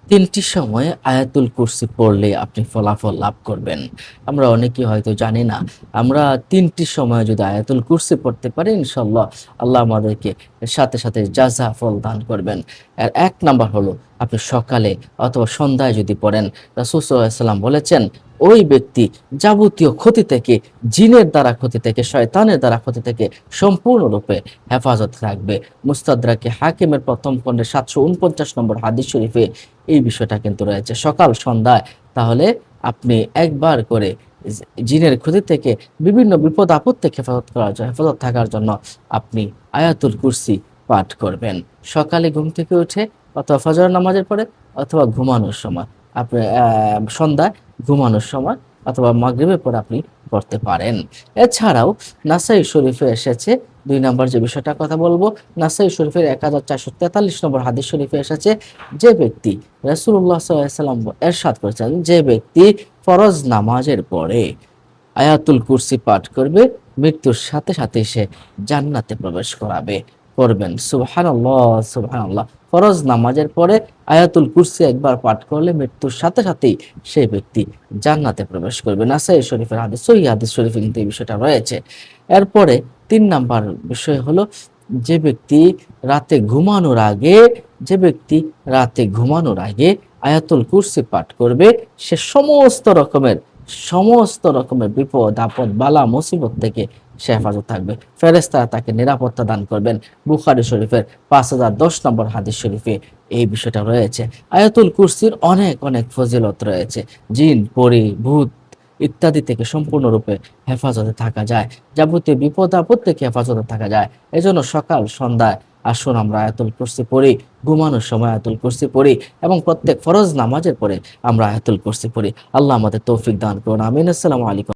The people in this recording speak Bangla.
তিনটি সময়ে আয়াতুল কুরসি পড়লে আপনি ফলাফল লাভ করবেন। আমরা অনেকেই হয়তো জানি না। আমরা ৩টি সময়ে যদি আয়াতুল কুরসি পড়তে পারি ইনশাআল্লাহ আল্লাহ আমাদেরকে সাথে জাযা ফল দান করবেন। আর ১ নাম্বার হলো আপনি সকালে অথবা সন্ধ্যায় যদি পড়েন, রাসূল সাল্লাল্লাহু আলাইহি ওয়াসাল্লাম বলেছেন, ওই ব্যক্তি যাবতীয় ক্ষতি থেকে, জিনের দ্বারা ক্ষতি থেকে, শয়তানের দ্বারা ক্ষতি থেকে সম্পূর্ণরূপে হেফাজত রাখবে। মুস্তাদরাকে হাকিমের ১ম খণ্ডের ৭৪৯ নম্বর হাদিস শরীফে এই বিষয়টা কিন্তু রয়েছে। সকাল সন্ধ্যায় তাহলে আপনি একবার করে জিনের ক্ষতি থেকে বিভিন্ন বিপদ-আপদ থেকে হেফাজত থাকার জন্য আপনি আয়াতুল কুরসি পাঠ করবেন। সকালে ঘুম থেকে উঠে অথবা ফজর নামাজের পরে অথবা ঘুমানোর সময়। আপনি সন্ধ্যায় ঘুমানোর সময় অথবা মাগরিবের পরে আপনি পড়তে পারেন। এছাড়াও নাসাই শরীফে এসেছে ২ নাম্বার যে বিষয়টার কথা বলব, নাসাই শরীফের ১৪৪৪ নম্বর হাদিস শরীফে এসেছে, যে ব্যক্তি রাসূলুল্লাহ সাল্লাল্লাহু আলাইহি ওয়াসাল্লাম এরশাদ করেছেন, যে ব্যক্তি ফরজ নামাজের পরে আয়াতুল কুরসি পাঠ করবে, মৃত্যুর সাথে সে জান্নাতে প্রবেশ করবেন। সুবহানাল্লাহ, সুবহানাল্লাহ। ফরজ নামাজের পরে আয়াতুল কুরসি একবার পাঠ করলে মৃত্যুর সাথেই সেই ব্যক্তি জান্নাতে প্রবেশ করবে। নাসাই শরীফের হাদিস, সহিহ হাদিস শরীফে কিন্তু এই বিষয়টা রয়েছে। এরপরে ৩ নাম্বার বিষয় হলো, যে ব্যক্তি রাতে ঘুমানোর আগে যে ব্যক্তি রাতে ঘুমানোর আগে আয়াতুল কুরসি পাঠ করবে, সে সমস্ত রকমের বিপদ আপদ বালা মুসিবত থেকে সে হেফাজত থাকবে। ফেরেশতারা তাকে নিরাপত্তা দান করবেন। বুখারী শরীফের ৫০১০ নম্বর হাদিস শরীফে এই বিষয়টা রয়েছে। আয়াতুল কুরসির অনেক ফজিলত রয়েছে। জিন, পরী, ভূত ইত্যাদি থেকে সম্পূর্ণরূপে হেফাজতে থাকা যায়। যাবতীয় বিপদ আপদ থেকে হেফাজতে থাকা যায়। এজন্য সকাল সন্ধ্যায় আসুন আমরা আয়াতুল কুরসি পড়ি, ঘুমানোর সময় আয়াতুল কুরসি পড়ি এবং প্রত্যেক ফরজ নামাজের পরে আমরা আয়াতুল কুরসি পড়ি। আল্লাহ আমাদের তৌফিক দান করুন। আমিন। আসসালামু আলাইকুম।